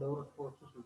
doğru sporcusun.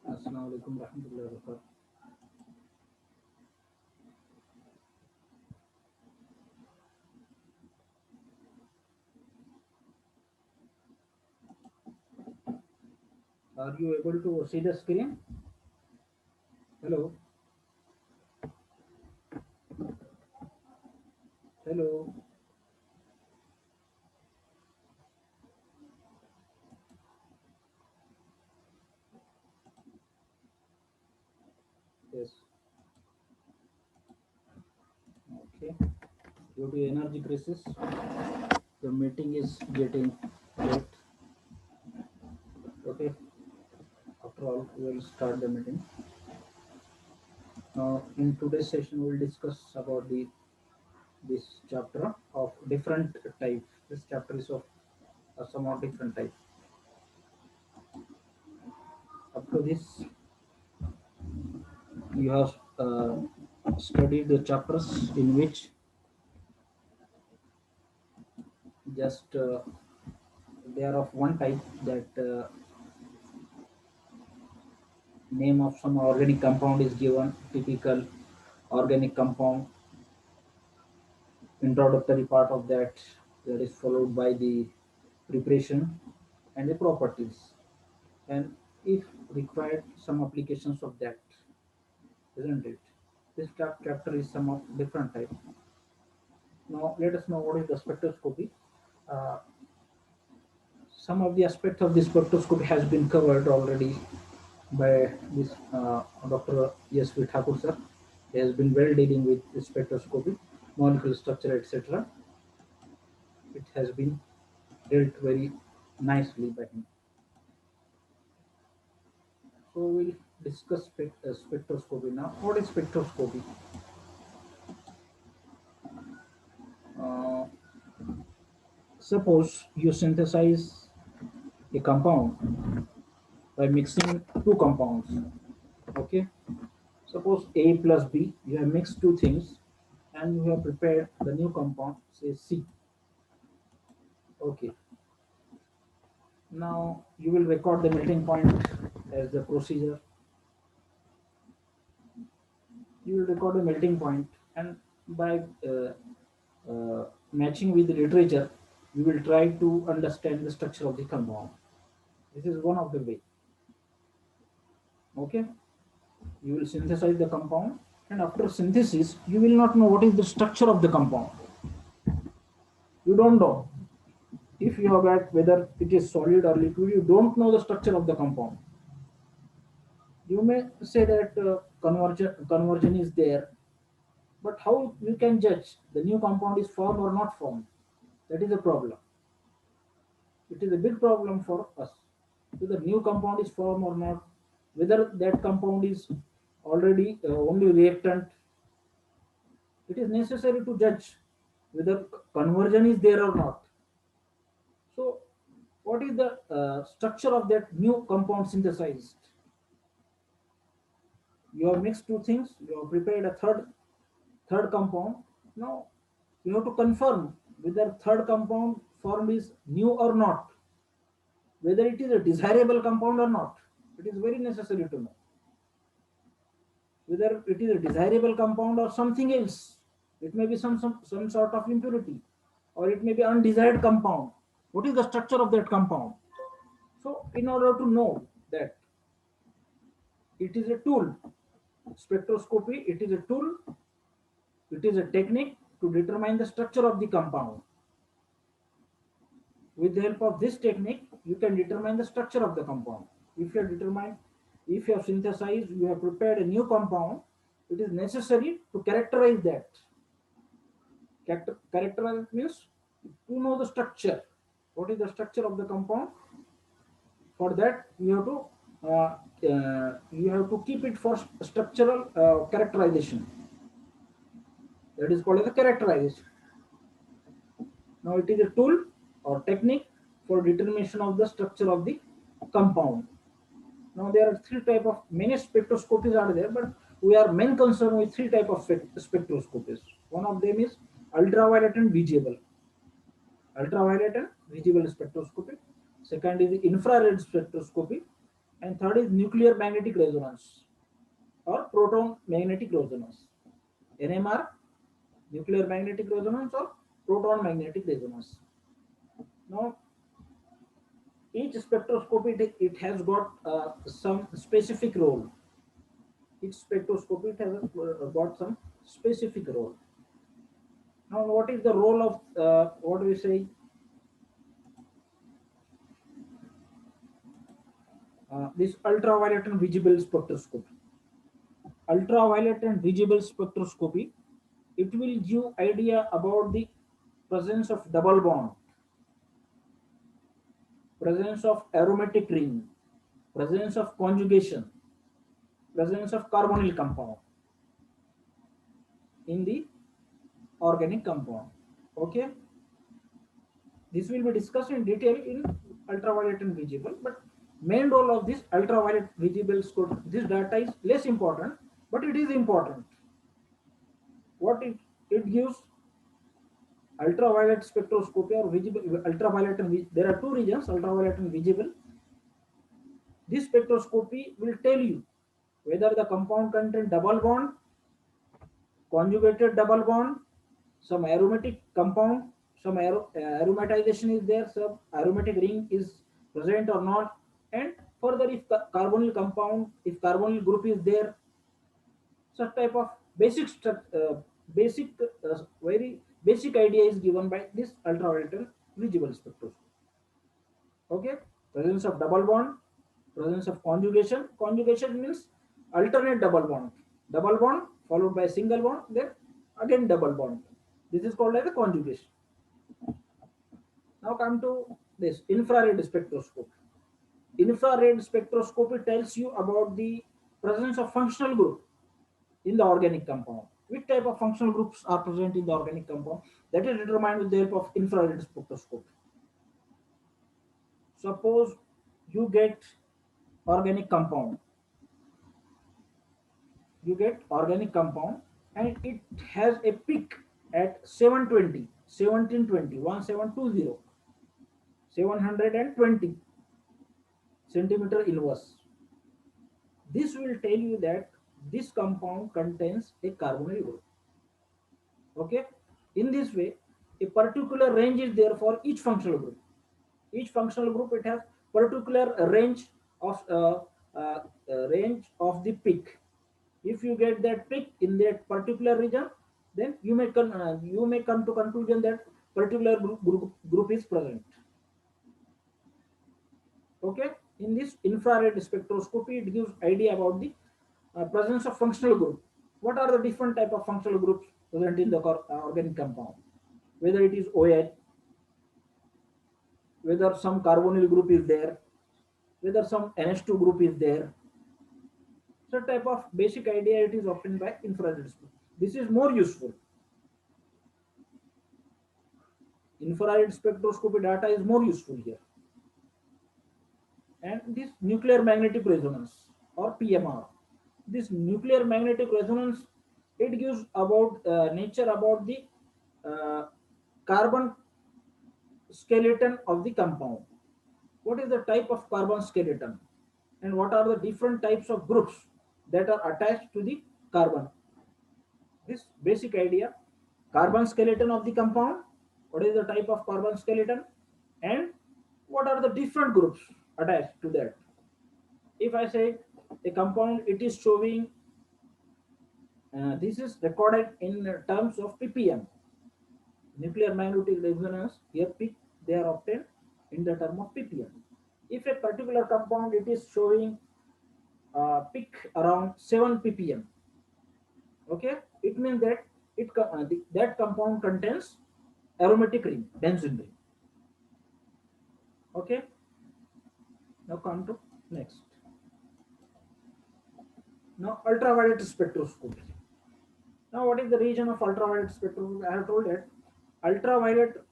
Assalamualaikum warahmatullahi wabarakatuh. Are you able to see the screen? Hello? Hello? Yes. Okay. Due to energy crisis, the meeting is getting late. Okay. After all, we will start the meeting. Now, in today's session, we will discuss about the this chapter of different type. This chapter is of a somewhat different type. Up to this, you have studied the chapters in which just they are of one type, that name of some organic compound is given, typical organic compound, introductory part of that is followed by the preparation and the properties, and if required some applications of that, isn't it? This chapter is some of different type. Now let us know what is the spectroscopy. uh, some of the aspects of the spectroscopy has been covered already by this Dr. S.V. Thakur sir. He has been well dealing with the spectroscopy, molecular structure, etc. It has been dealt very nicely by him. So we'll discuss spectroscopy now. What is spectroscopy? Uh, Suppose you synthesize a compound by mixing two compounds. Okay. Suppose A plus B, you have mixed two things and you have prepared the new compound, say C. Okay. Now you will record the melting point as the procedure. You will record the melting point, and by matching with the literature, you will try to understand the structure of the compound. This is one of the way. Okay. You will synthesize the compound, and after synthesis, you will not know what is the structure of the compound. You don't know. If you have got whether it is solid or liquid, you don't know the structure of the compound. You may say that conversion is there, but how you can judge the new compound is formed or not formed? That is a problem. It is a big problem for us. Whether new compound is formed or not, whether that compound is already only reactant, it is necessary to judge whether conversion is there or not. So, what is the structure of that new compound synthesized? You have mixed two things. You have prepared a third compound. Now you have to confirm whether third compound formed is new or not, whether it is a desirable compound or not. It is very necessary to know whether it is a desirable compound or something else. It may be some sort of impurity, or it may be undesired compound. What is the structure of that compound? So, in order to know that, it is a tool. Spectroscopy, it is a tool, it is a technique to determine the structure of the compound. With the help of this technique, you can determine the structure of the compound. If you have synthesized, you have prepared a new compound, it is necessary to characterize that. Characterize means to know the structure. What is the structure of the compound? For that, you have to keep it for structural characterization. That is called as a characterization. Now, it is a tool or technique for determination of the structure of the compound. Now, there are many spectroscopies are there, but we are main concerned with three type of spectroscopies. One of them is ultraviolet and visible. Ultraviolet and visible spectroscopy. Second is the infrared spectroscopy, and third is nuclear magnetic resonance or proton magnetic resonance. NMR, nuclear magnetic resonance, or proton magnetic resonance. Now, each spectroscopy, it has got some specific role. Each spectroscopy, it has got some specific role. Now, what is the role of what do we say? This ultraviolet and visible spectroscopy. Ultraviolet and visible spectroscopy, it will give idea about the presence of double bond, presence of aromatic ring, presence of conjugation, presence of carbonyl compound in the organic compound. Okay, this will be discussed in detail in ultraviolet and visible, but main role of this ultraviolet visible scope, this data is less important, but it is important. What it gives, ultraviolet spectroscopy or visible ultraviolet, and there are two regions, ultraviolet and visible. This spectroscopy will tell you whether the compound contains double bond, conjugated double bond, some aromatic compound, some aromatization is there, some aromatic ring is present or not, and further if carbonyl compound, if carbonyl group is there, such type of basic very basic idea is given by this ultraviolet visible spectroscopy. Okay, presence of double bond, presence of conjugation. Conjugation means alternate double bond followed by single bond, then again double bond. This is called as a conjugation. Now come to this infrared spectroscopy. Infrared spectroscopy tells you about the presence of functional group in the organic compound. Which type of functional groups are present in the organic compound? That is determined with the help of infrared spectroscopy. Suppose you get organic compound. You get organic compound and it has a peak at 720, 1720, 1720, 720 centimeter inverse. This will tell you that this compound contains a carbonyl group. Okay, in this way, a particular range is there for each functional group. Each functional group, it has particular range of the peak. If you get that peak in that particular region, then you may come to conclusion that particular group is present. Okay, in this infrared spectroscopy, it gives idea about the presence of functional group. What are the different type of functional groups present in the organic compound? Whether it is OH, whether some carbonyl group is there, whether some NH2 group is there. So type of basic idea it is obtained by infrared spectroscopy. This is more useful. Infrared spectroscopy data is more useful here. And this nuclear magnetic resonance or PMR. This nuclear magnetic resonance, it gives about nature about the uh, carbon skeleton of the compound. What is the type of carbon skeleton and what are the different types of groups that are attached to the carbon. This basic idea, carbon skeleton of the compound, what is the type of carbon skeleton and what are the different groups attached to that. If I say a compound, it is showing, this is recorded in terms of ppm, nuclear magnetic resonance. Here peak they are obtained in the term of ppm. If a particular compound it is showing peak around 7 ppm, okay, it means that that compound contains aromatic ring, benzene ring. Okay, now come to next. Now ultraviolet spectroscopy. Now what is the region of ultraviolet spectroscopy? I have told that ultraviolet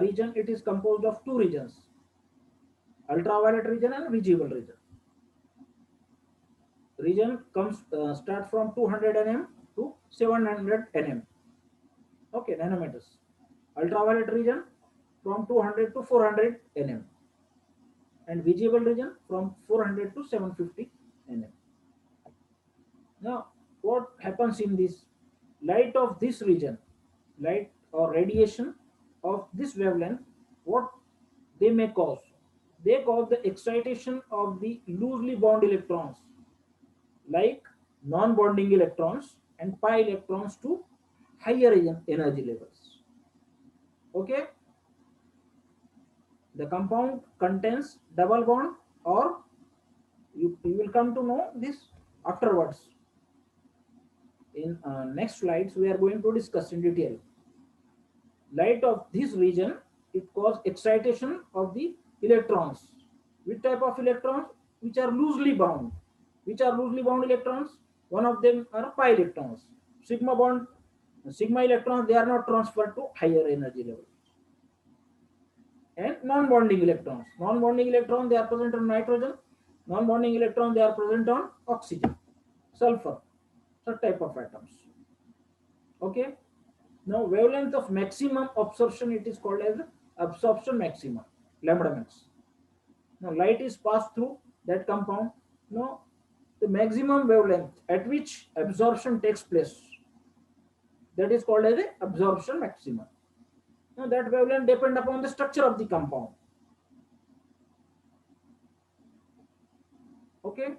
region, it is composed of two regions, ultraviolet region and visible region. Region comes start from 200 nm to 700 nm, okay, nanometers. Ultraviolet region from 200 to 400 nm and visible region from 400 to 750 nm. Now what happens in this light of this region, light or radiation of this wavelength, what they may cause, they cause the excitation of the loosely bound electrons like non-bonding electrons and pi electrons to higher energy levels. Okay, the compound contains double bond, or you will come to know this afterwards. In next slides we are going to discuss in detail. Light of this region, it causes excitation of the electrons. Which type of electrons? Which are loosely bound. Which are loosely bound electrons? One of them are pi electrons. Sigma bond, sigma electrons, they are not transferred to higher energy level. And non-bonding electrons. Non-bonding electrons, they are present on nitrogen. Non-bonding electrons, they are present on oxygen, sulfur, such type of atoms. Okay. Now wavelength of maximum absorption, it is called as absorption maximum, lambda max. Now light is passed through that compound. Now the maximum wavelength at which absorption takes place, that is called as a absorption maximum. Now that wavelength depend upon the structure of the compound. Okay,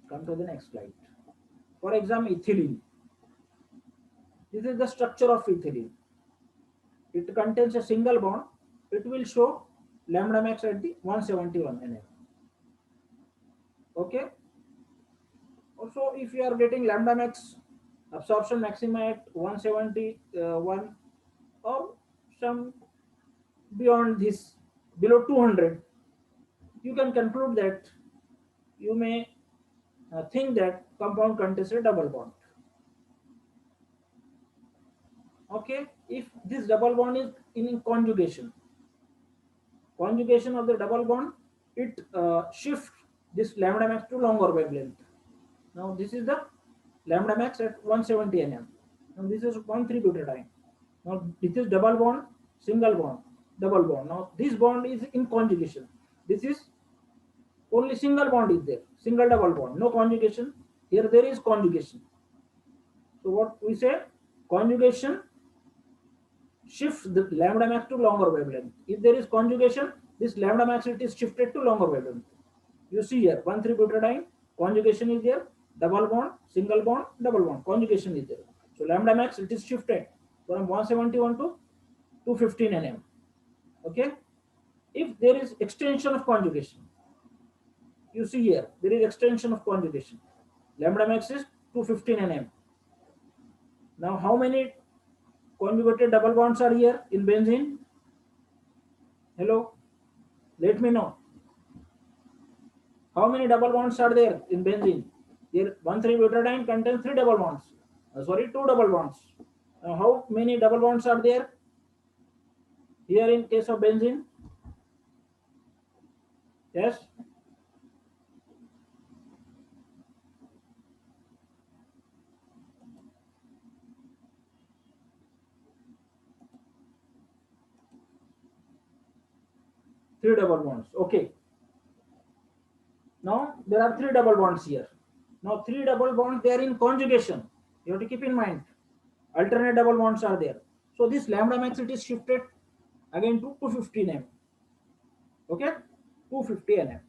come to the next slide. For example, ethylene. This is the structure of ethylene. It contains a single bond. It will show lambda max at the 171 nm. Okay. Also, if you are getting lambda max absorption maxima at 171 or some beyond this, below 200, you can conclude that you may think that compound contains a double bond. Okay, if this double bond is in conjugation, conjugation of the double bond, it shifts this lambda max to longer wavelength. Now this is the lambda max at 170 nm. Now this is 1,3-butadiene. Now this is double bond, single bond, double bond. Now this bond is in conjugation. This is only single bond is there, single double bond, no conjugation. Here there is conjugation. So what we say, conjugation shifts the lambda max to longer wavelength. If there is conjugation, this lambda max it is shifted to longer wavelength. You see here 1,3-butadiene, conjugation is there, double bond, single bond, double bond, conjugation is there. So lambda max it is shifted from 171 to 215 nm. Okay. If there is extension of conjugation, you see here there is extension of conjugation. Lambda max is 215 nm. Now how many conjugated double bonds are here in benzene? Hello, let me know. How many double bonds are there in benzene? Here, 1,3-butadiene contains 3 double bonds. Sorry, 2 double bonds. How many double bonds are there here in case of benzene? Yes, 3 double bonds. Okay. Now there are 3 double bonds here. Now 3 double bonds, they are in conjugation. You have to keep in mind. Alternate double bonds are there. So this lambda max, it is shifted again to 250 nm. Okay, 250 nm.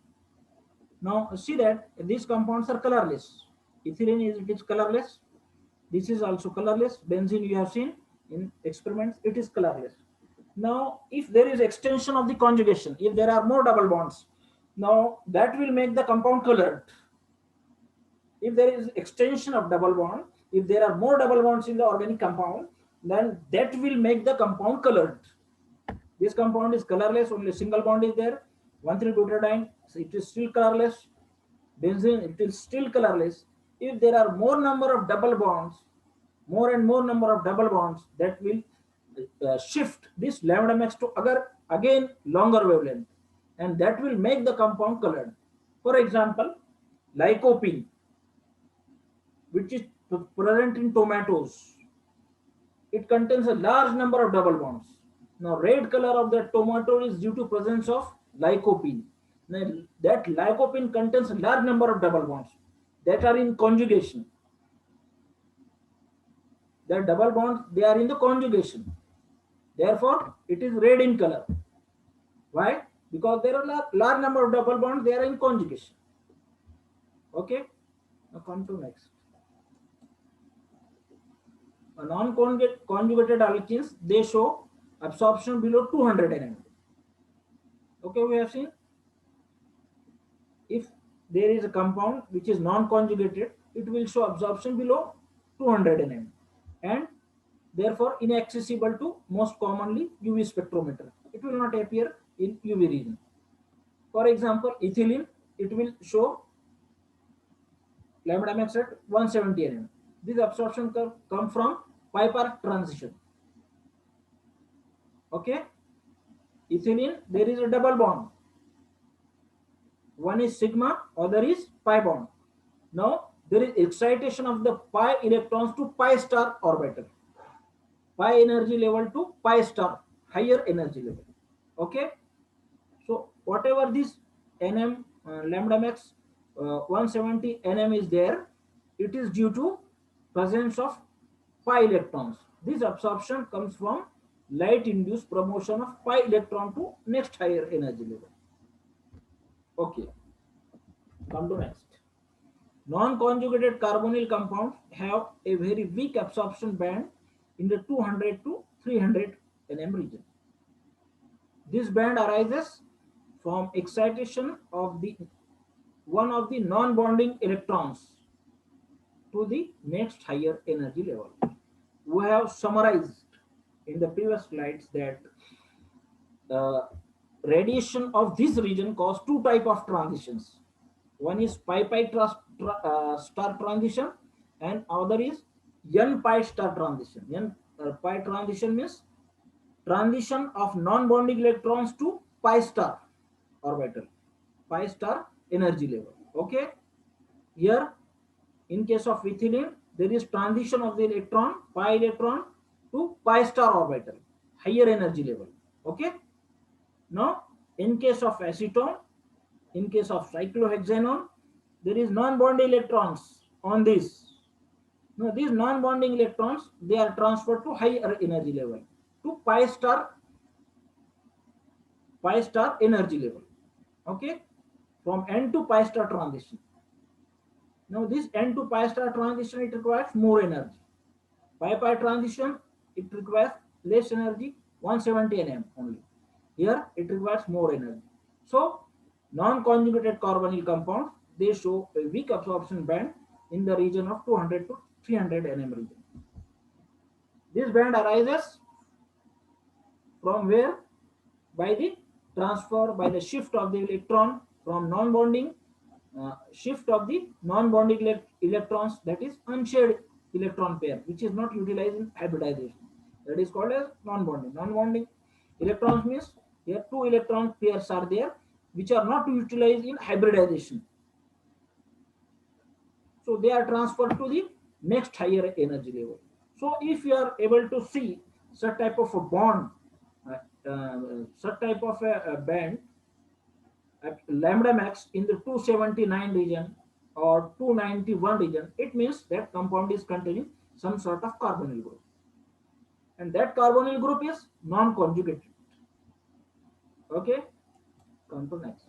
Now see that these compounds are colorless. Ethylene is, it is colorless. This is also colorless. Benzene you have seen in experiments, it is colorless. Now if there is extension of the conjugation, if there are more double bonds, now that will make the compound colored. If there is extension of double bond, if there are more double bonds in the organic compound, then that will make the compound colored. This compound is colorless, only single bond is there. 1,3-butadiene, so it is still colorless. Benzene, it is still colorless. If there are more number of double bonds, more and more number of double bonds, that will shift this lambda max to again longer wavelength, and that will make the compound colored. For example, lycopene, which is present in tomatoes, it contains a large number of double bonds. Now, red color of the tomato is due to presence of lycopene. Now, that lycopene contains a large number of double bonds that are in conjugation. The double bonds, they are in the conjugation. Therefore, it is red in color. Why? Because there are large number of double bonds, they are in conjugation. Okay. Now come to next. A non-conjugated alkenes, they show absorption below 200 nm. Okay, we have seen if there is a compound which is non-conjugated, it will show absorption below 200 nm, and therefore inaccessible to most commonly UV spectrometer. It will not appear in UV region. For example, ethylene, it will show lambda max at 170 nm. This absorption curve come from pi-par transition. Okay, ethylene, there is a double bond. One is sigma, other is pi bond. Now there is excitation of the pi electrons to pi star orbital. Pi energy level to pi star, higher energy level. Okay. So whatever this nm lambda max 170 nm is there, it is due to presence of pi electrons. This absorption comes from light induced promotion of pi electron to next higher energy level. Okay, come to next. Non-conjugated carbonyl compounds have a very weak absorption band in the 200 to 300 nm region. This band arises from excitation of the one of the non-bonding electrons to the next higher energy level. We have summarized in the previous slides that radiation of this region cause two type of transitions. One is star transition, and other is n pi star transition. N pi transition means transition of non-bonding electrons to pi star orbital, pi star energy level. Okay, here in case of ethylene, there is transition of the electron, pi electron, to pi star orbital, higher energy level. Okay. Now, in case of acetone, in case of cyclohexanone, there is non-bonding electrons on this. Now, these non-bonding electrons, they are transferred to higher energy level, to pi star energy level. Okay, from N to pi star transition. Now, this N to pi star transition, it requires more energy. Pi transition, it requires less energy, 170 nm only. Here, it requires more energy. So, non-conjugated carbonyl compounds, they show a weak absorption band in the region of 200 to 300 nm region. This band arises from where? By the transfer by the shift of the electron from non-bonding, shift of the non-bonding electrons, that is unshaded electron pair, which is not utilized in hybridization. That is called as non-bonding. Non-bonding electrons means here two electron pairs are there which are not utilized in hybridization. So they are transferred to the next higher energy level. So if you are able to see such type of a bond, such type of a band at lambda max in the 279 region or 291 region, it means that compound is containing some sort of carbonyl group, and that carbonyl group is non-conjugated. Okay, come to next.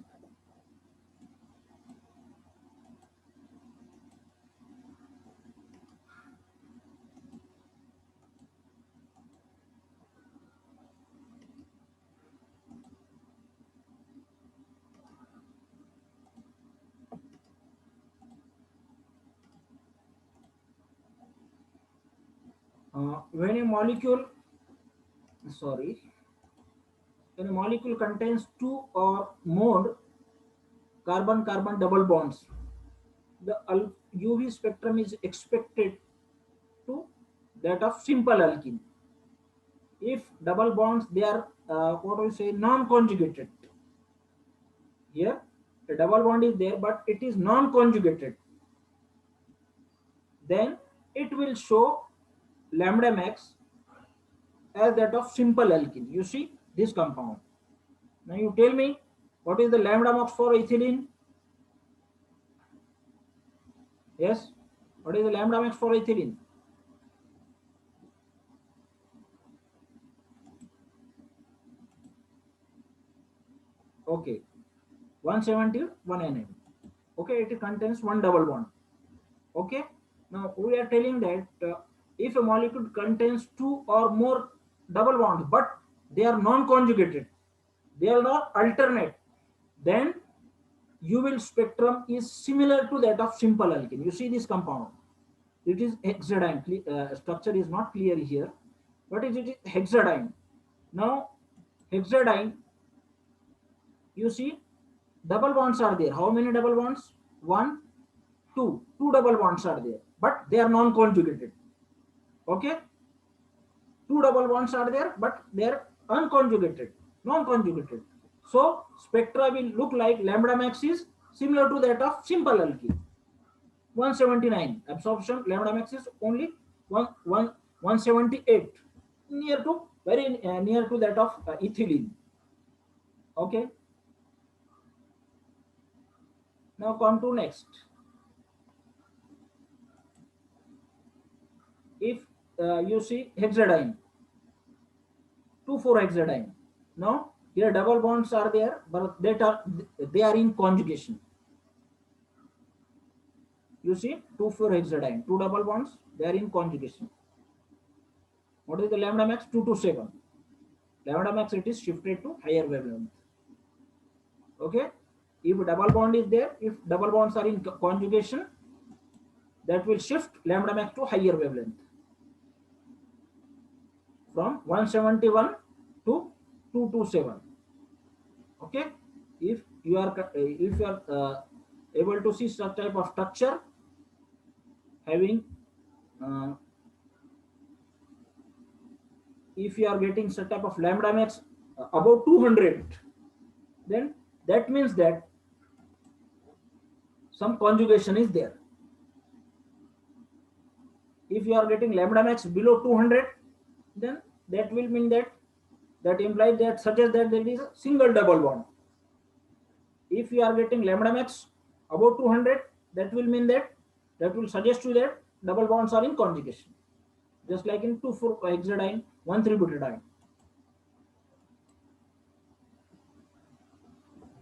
When a molecule, sorry, when a molecule contains two or more carbon-carbon double bonds, the UV spectrum is expected to that of simple alkene. If double bonds, they are what we say non-conjugated. Here a double bond is there but it is non-conjugated, then it will show lambda max as that of simple alkene. You see this compound. Now you tell me what is the lambda max for ethylene? Yes, what is the lambda max for ethylene? Okay, 171 nm. Okay, it contains one double bond. Okay, now we are telling that if a molecule contains two or more double bonds but they are non-conjugated, they are not alternate, then UV spectrum is similar to that of simple alkene. You see this compound, it is hexadyne. Structure is not clear here, but it is hexadyne. Now hexadyne, you see double bonds are there. How many double bonds? One, two double bonds are there, but they are non-conjugated. Okay, two double bonds are there but they are unconjugated, non-conjugated. So spectra will look like lambda max is similar to that of simple alkene. 179 absorption, lambda max is only 178, near to very near to that of ethylene. Okay, now come to next. If you see hexadyne, 2,4-hexadyne. Now here double bonds are there, but they are in conjugation. You see 2,4-hexadyne, two double bonds, they are in conjugation. What is the lambda max? 227. Lambda max, it is shifted to higher wavelength. Okay, if double bond is there, if double bonds are in conjugation, that will shift lambda max to higher wavelength from 171 to 227. Okay, if you are able to see such type of structure having if you are getting such type of lambda max above 200, then that means that some conjugation is there. If you are getting lambda max below 200, then that will mean that implies that suggests that there is a single double bond. If you are getting lambda max above 200, that will mean that will suggest you that double bonds are in conjugation, just like in 2,4-hexadyne, 1,3-butadiene.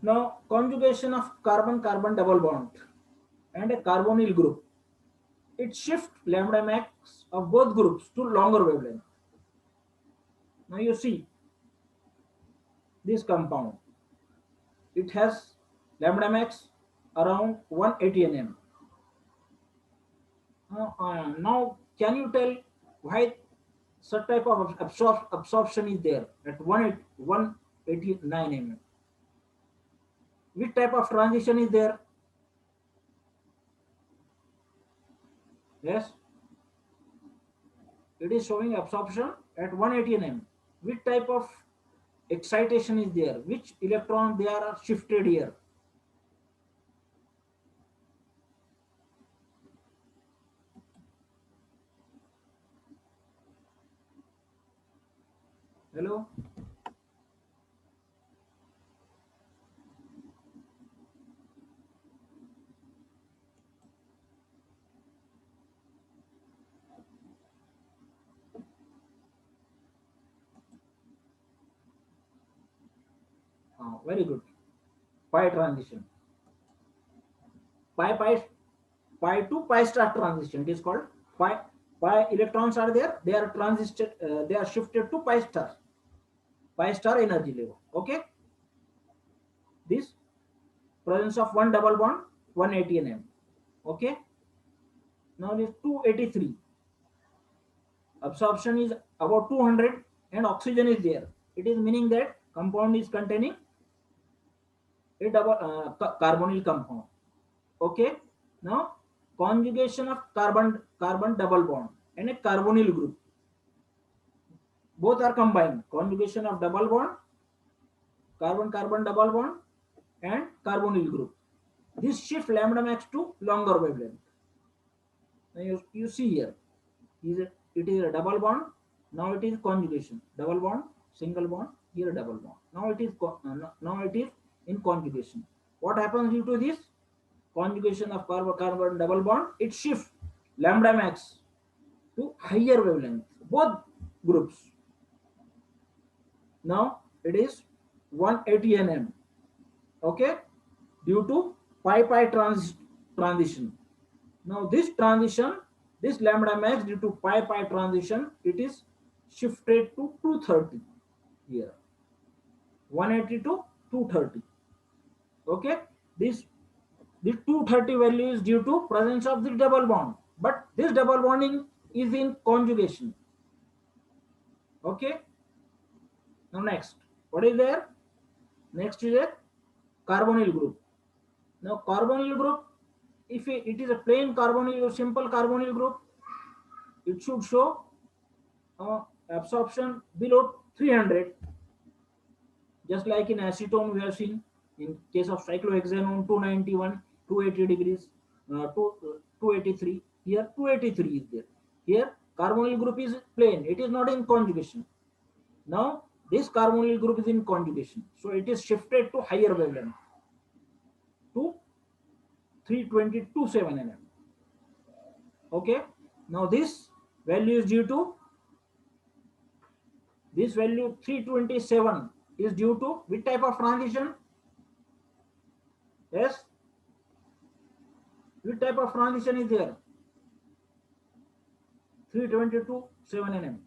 Now conjugation of carbon-carbon double bond and a carbonyl group, it shifts lambda max of both groups to longer wavelength. Now you see this compound, it has lambda max around 180 nm. Now can you tell why such type of absorption is there at 189 mm? Which type of transition is there? Yes, it is showing absorption at 180 nm. Which type of excitation is there? Which electron they are shifted here? Hello? Very good. Pi transition. Pi pi pi to pi star transition. It is called pi. Pi electrons are there. They are transisted. They are shifted to pi star. Pi star energy level. Okay. This presence of one double bond 180 nm. Okay. Now this 283. Absorption is about 200 and oxygen is there. It is meaning that compound is containing a double carbonyl compound. Okay. Now conjugation of carbon double bond and a carbonyl group. Both are combined. Conjugation of double bond, carbon double bond and carbonyl group. This shift lambda max to longer wavelength. Now you see here, it is a double bond. Now it is conjugation. Double bond, single bond, here double bond. Now it is in conjugation. What happens due to this? Conjugation of carbon double bond, it shifts lambda max to higher wavelength, both groups. Now it is 180 nm. Okay, due to pi pi transition. Now this transition, this lambda max due to pi pi transition, it is shifted to 230 here. 180 to 230. Okay, this 230 value is due to presence of the double bond, but this double bonding is in conjugation. Okay. Now next, what is there? Next is a carbonyl group. Now carbonyl group, if it is a plain carbonyl or simple carbonyl group, it should show absorption below 300, just like in acetone we have seen. In case of cyclohexanone 291, 280 degrees, 283. Here 283 is there. Here carbonyl group is plain, it is not in conjugation. Now this carbonyl group is in conjugation, so it is shifted to higher wavelength to 322.7 nm. Okay, now this value is due to, this value 327 is due to which type of transition? Yes, which type of transition is there? 322.7 nm.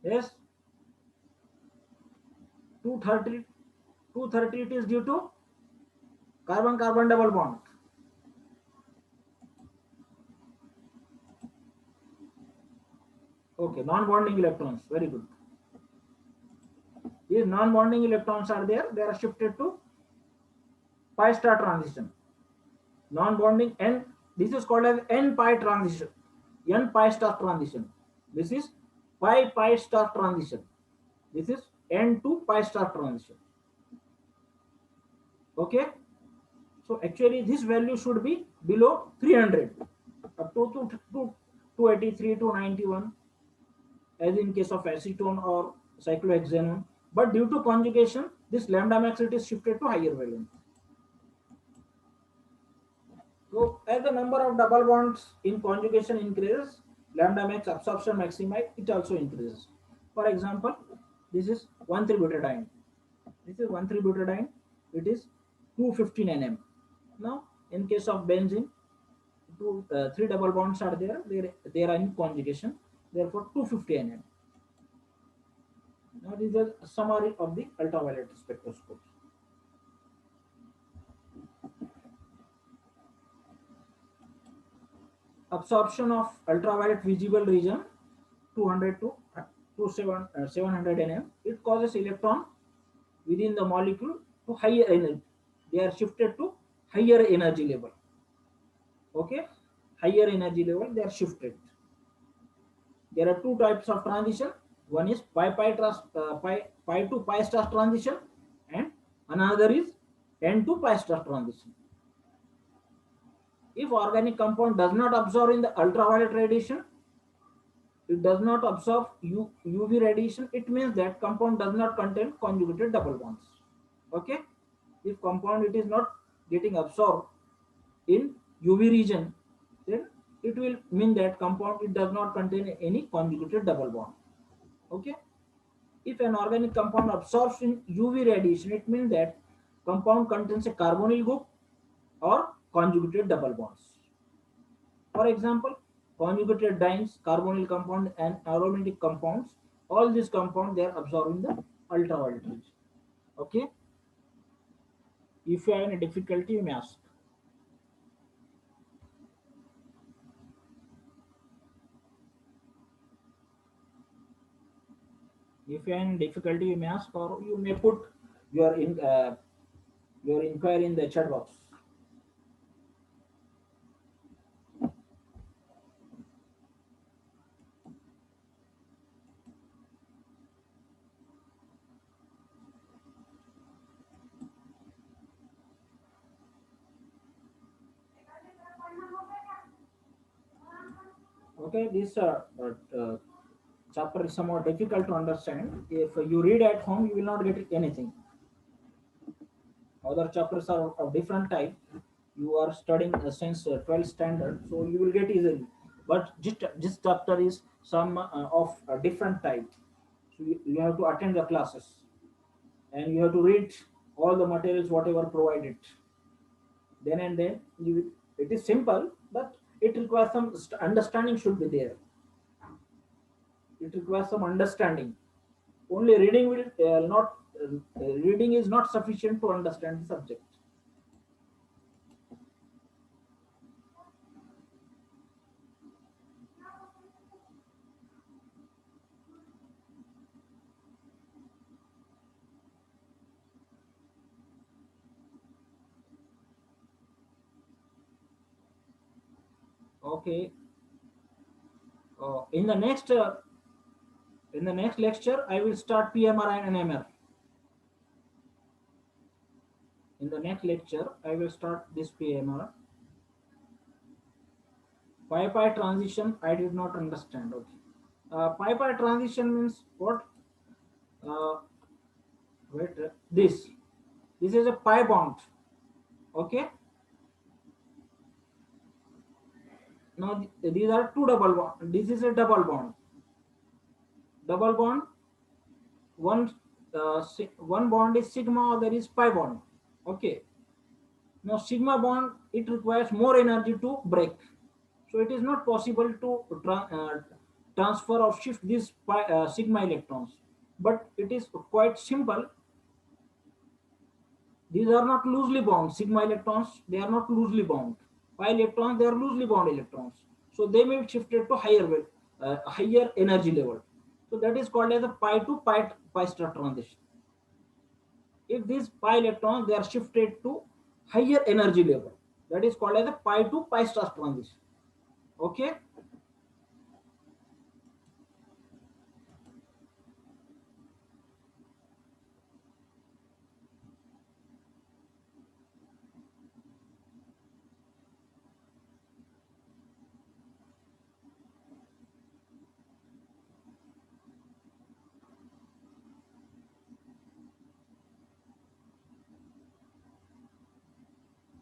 Yes, 230, 230 it is due to carbon carbon double bond. Okay, non-bonding electrons, very good. These non-bonding electrons are there, they are shifted to pi star transition. Non-bonding, and this is called as n pi transition, n pi star transition. This is pi pi star transition. This is n to pi star transition. Okay, so actually this value should be below 300, up to 283 to 91, as in case of acetone or cyclohexanone. But due to conjugation, this lambda max it is shifted to higher wavelength. So as the number of double bonds in conjugation increases, lambda max absorption maxima it also increases. For example, this is 1,3-butadiene. This is 1,3-butadiene. It is 215 nm. Now, in case of benzene, three double bonds are there. They are in conjugation. Therefore, 250 nm. Now, this is a summary of the ultraviolet spectroscopy. Absorption of ultraviolet visible region 200 to to 700 nm, it causes electron within the molecule to higher energy. They are shifted to higher energy level. Okay, higher energy level they are shifted. There are two types of transition. One is pi to pi star transition, and another is n to pi star transition. If organic compound does not absorb in the ultraviolet radiation, it does not absorb UV radiation, it means that compound does not contain conjugated double bonds. Okay, if compound it is not getting absorbed in UV region, then it will mean that compound it does not contain any conjugated double bond. Okay, if an organic compound absorbs in UV radiation, it means that compound contains a carbonyl group or conjugated double bonds. For example, conjugated dienes, carbonyl compound, and aromatic compounds, all these compounds they are absorbing the ultraviolet rays. Okay. If you have any difficulty, you may ask. If you have any difficulty, you may ask, or you may put your your inquiry in the chat box. Okay, this chapter is somewhat difficult to understand. If you read at home, you will not get anything. Other chapters are of different type. You are studying since 12th standard, so you will get easily. But just this chapter is some of a different type. So you have to attend the classes and you have to read all the materials whatever provided. Then and then it is simple, but it requires some understanding should be there. It requires some understanding. Only reading will not reading is not sufficient to understand the subject. Okay. In the next lecture, I will start PMR and NMR. In the next lecture, I will start this PMR. Pi-pi transition, I did not understand. Okay. Pi-pi transition means what? Uh, wait, this. This is a pi bond. Okay. Now these are two double bond. This is a double bond. Double bond. One one bond is sigma, other is pi bond. Okay. Now sigma bond it requires more energy to break. So it is not possible to transfer or shift these sigma electrons. But it is quite simple. These are not loosely bound. Sigma electrons, they are not loosely bound. Pi electrons, they are loosely bound electrons. So they may be shifted to higher energy level. So that is called as a pi to pi star transition. If these pi electrons, they are shifted to higher energy level, that is called as a pi to pi star transition. Okay.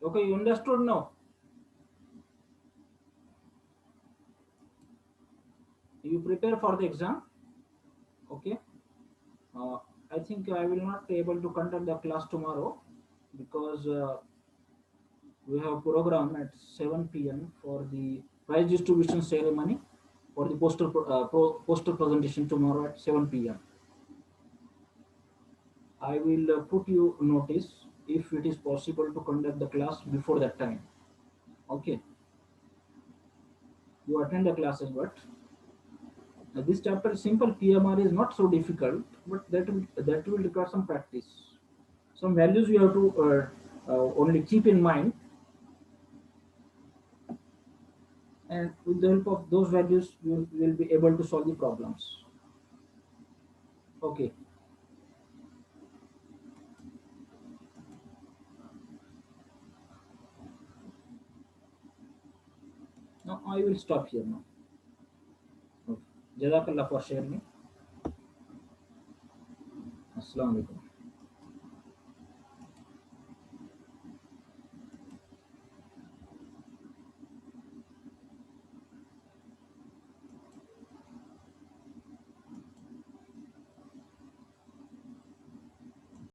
Okay, you understood now? You prepare for the exam. Okay. Uh, I think I will not be able to conduct the class tomorrow because we have program at 7 p.m. for the prize distribution ceremony for the poster presentation tomorrow at 7 p.m. I will put you notice if it is possible to conduct the class before that time. Okay. You attend the classes, but This chapter is simple. PMR is not so difficult, but that will require some practice. Some values you have to only keep in mind, and with the help of those values, you will be able to solve the problems. Okay. Now I will stop here now. Okay. Jazakallah for sharing. Assalamu alaikum.